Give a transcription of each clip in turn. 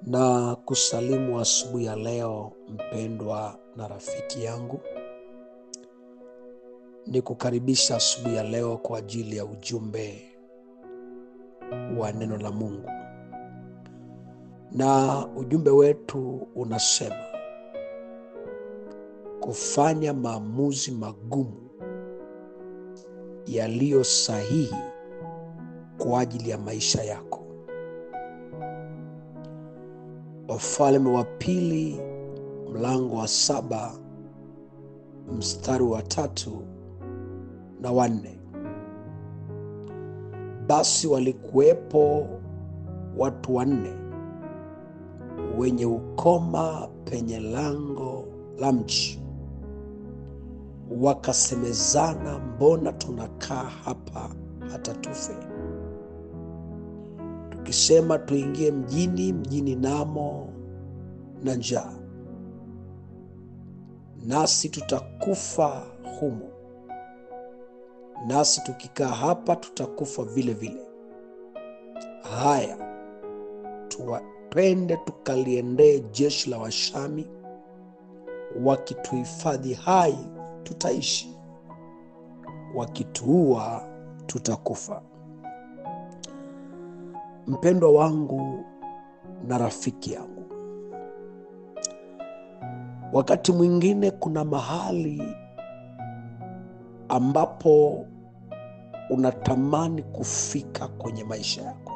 Na kusalimu asubuhi ya leo, mpendwa na rafiki yangu. Ni kukaribisha asubuhi ya leo kwa ajili ya ujumbe wa neno la Mungu. Na ujumbe wetu unasema kufanya maamuzi magumu yaliyo sahihi kwa ajili ya maisha yako. Wafalme wa pili mlango wa 7 mstari wa 3 na 4. Basi walikuwepo watu 4 wenye ukoma penye lango la mji. Wakasemezana, mbona tunakaa hapa hata tufe? Tukisema tuingie mjini namo na njaa, nasi tutakufa humo. Nasi tukikaa hapa tutakufa vile vile. Haya, twende tukaliendee jeshi la Washami, wakituhifadhi hai tutaishi, wakituua tutakufa. Mpendwa wangu na rafiki yangu, wakati mwingine kuna mahali ambapo unatamani kufika kwenye maisha yako.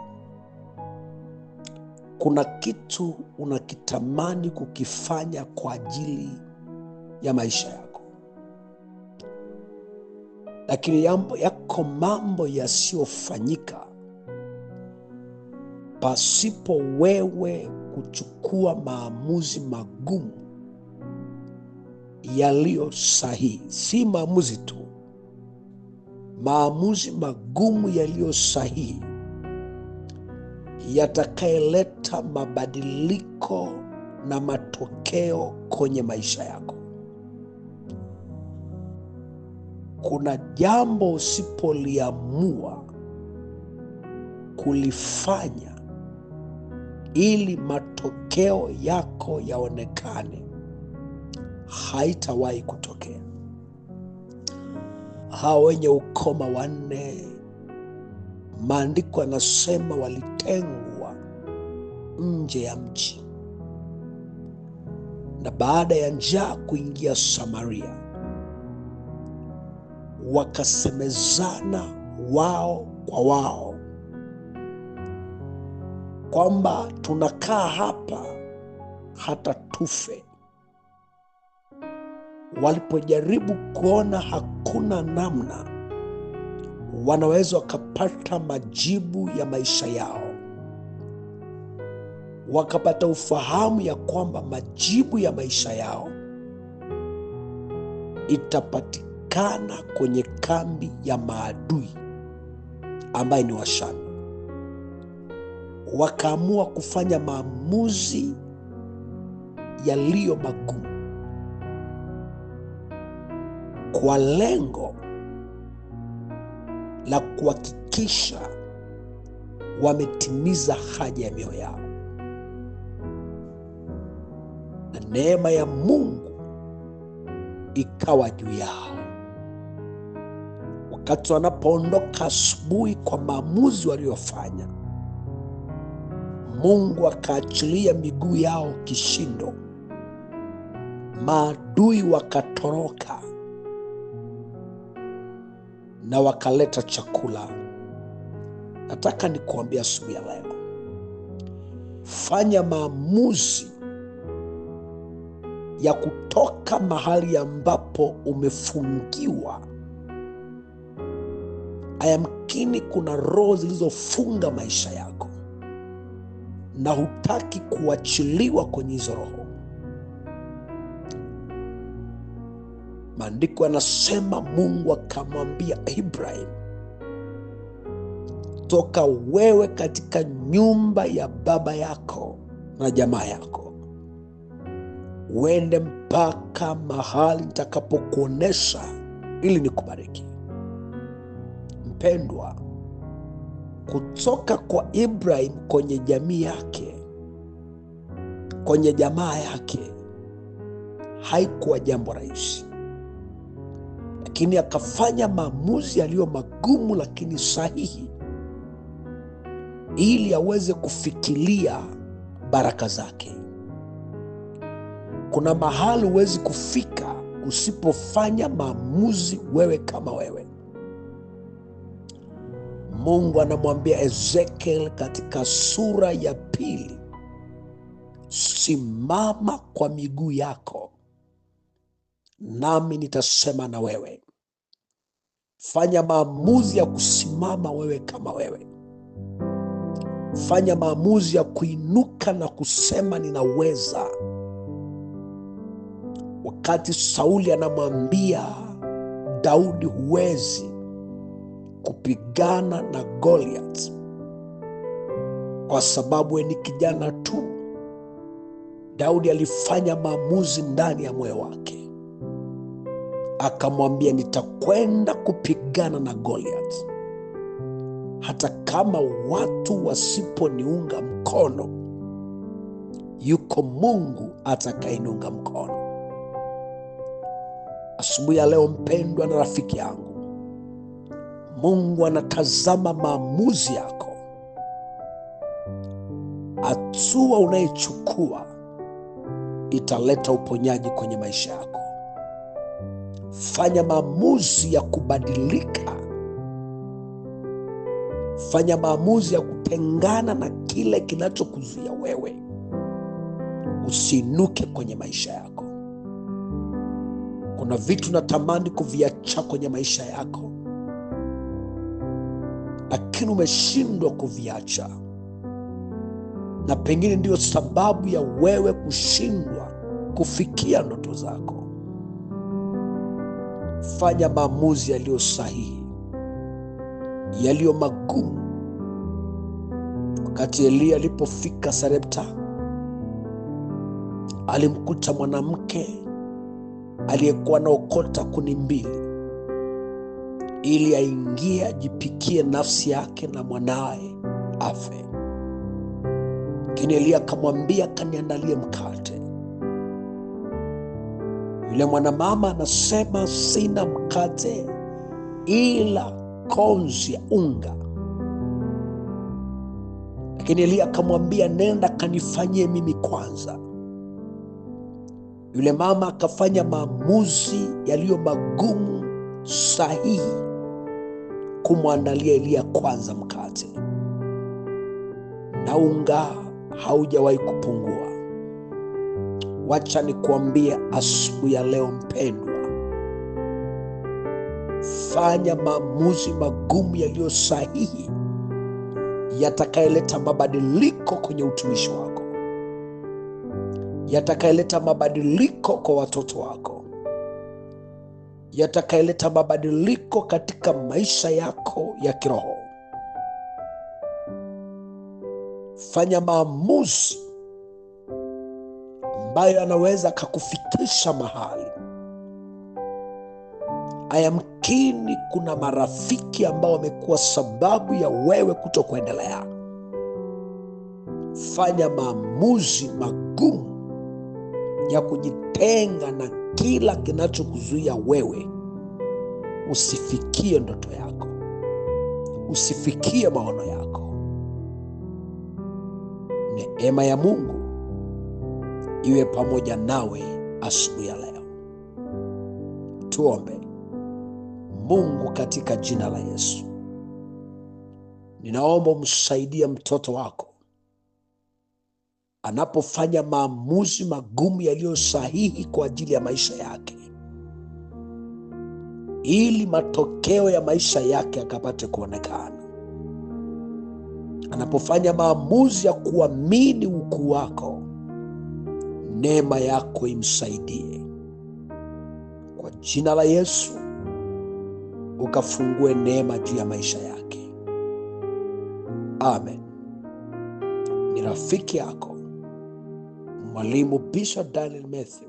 Kuna kitu unakitamani kukifanya kwa ajili ya maisha yako, lakini yako mambo yasiyofanyika pasipo wewe kuchukua maamuzi magumu yaliyo sahihi. Si maamuzi tu, maamuzi magumu yaliyo sahihi yatakayeleta mabadiliko na matokeo kwenye maisha yako. Kuna jambo usipoliamua kulifanya ili matokeo yako yaonekane, haitawahi kutokea. Hao wenye ukoma 4, maandiko yanasema walitengwa nje ya mji, na baada ya njaa kuingia Samaria, wakasemezana wao kwa wao kwamba tunakaa hapa hata tufe. Walipojaribu kuona hakuna namna wanaweza wakapata majibu ya maisha yao, wakapata ufahamu ya kwamba majibu ya maisha yao itapatikana kwenye kambi ya maadui ambaye ni Washami. Wakaamua kufanya maamuzi yaliyo magumu kwa lengo la kuhakikisha wametimiza haja ya mioyo yao, na neema ya Mungu ikawa juu yao. Wakati wanapoondoka asubuhi kwa maamuzi waliofanya, Mungu akaachilia miguu yao kishindo, maadui wakatoroka na wakaleta chakula. Nataka nikuambia asubuhi ya leo, fanya maamuzi ya kutoka mahali ambapo umefungiwa. Ayamkini kuna roho zilizofunga maisha yako na hutaki kuachiliwa kwenye hizo roho. Maandiko yanasema Mungu akamwambia Ibrahim, toka wewe katika nyumba ya baba yako na jamaa yako, uende mpaka mahali nitakapokuonesha ili nikubariki. Mpendwa, kutoka kwa Ibrahim kwenye jamii yake, kwenye jamaa yake, haikuwa jambo rahisi, lakini akafanya maamuzi yaliyo magumu lakini sahihi, ili aweze kufikiria baraka zake. Kuna mahali huwezi kufika usipofanya maamuzi wewe kama wewe. Mungu anamwambia Ezekiel katika sura ya 2, simama kwa miguu yako, nami nitasema na wewe. Fanya maamuzi ya kusimama wewe kama wewe. Fanya maamuzi ya kuinuka na kusema ninaweza. Wakati Sauli anamwambia Daudi, huwezi kupigana na Goliath kwa sababu wewe ni kijana tu, Daudi alifanya maamuzi ndani ya moyo wake, akamwambia nitakwenda kupigana na Goliath hata kama watu wasiponiunga mkono, yuko Mungu atakayeniunga mkono. Asubuhi ya leo, mpendwa na rafiki yangu, Mungu anatazama maamuzi yako. Hatua unayochukua italeta uponyaji kwenye maisha yako. Fanya maamuzi ya kubadilika. Fanya maamuzi ya kutengana na kile kinachokuzuia wewe usiinuke kwenye maisha yako. Kuna vitu natamani kuviacha kwenye maisha yako, lakini umeshindwa kuviacha, na pengine ndiyo sababu ya wewe kushindwa kufikia ndoto zako. Fanya maamuzi yaliyo sahihi, yaliyo magumu. Wakati Elia alipofika Sarepta, alimkuta mwanamke aliyekuwa anaokota kuni mbili ili aingie ajipikie nafsi yake na mwanae afe. Lakini Elia akamwambia, kaniandalie mkate. Yule mwanamama anasema, sina mkate ila konzi ya unga. Lakini Elia akamwambia, nenda kanifanyie mimi kwanza. Yule mama akafanya maamuzi yaliyo magumu sahihi, kumwandalia Elia kwanza mkate, na unga haujawahi kupungua. Wacha nikuambie asubuhi ya leo, mpendwa, fanya maamuzi magumu yaliyo sahihi, yatakayeleta mabadiliko kwenye utumishi wako, yatakayeleta mabadiliko kwa watoto wako, yatakayeleta mabadiliko katika maisha yako ya kiroho. Fanya maamuzi ambayo yanaweza kukufikisha mahali. Ayamkini kuna marafiki ambao wamekuwa sababu ya wewe kutokuendelea. Fanya maamuzi magumu ya kujitenga na kila kinachokuzuia wewe usifikie ndoto yako, usifikie maono yako. Neema ya Mungu iwe pamoja nawe asubuhi ya leo. Tuombe. Mungu, katika jina la Yesu, ninaomba umsaidie mtoto wako anapofanya maamuzi magumu yaliyo sahihi kwa ajili ya maisha yake, ili matokeo ya maisha yake yakapate kuonekana. Anapofanya maamuzi ya kuamini ukuu wako, neema yako imsaidie. Kwa jina la Yesu, ukafungue neema juu ya maisha yake. Amen. Ni rafiki yako Mwalimu Bishop Daniel Mathew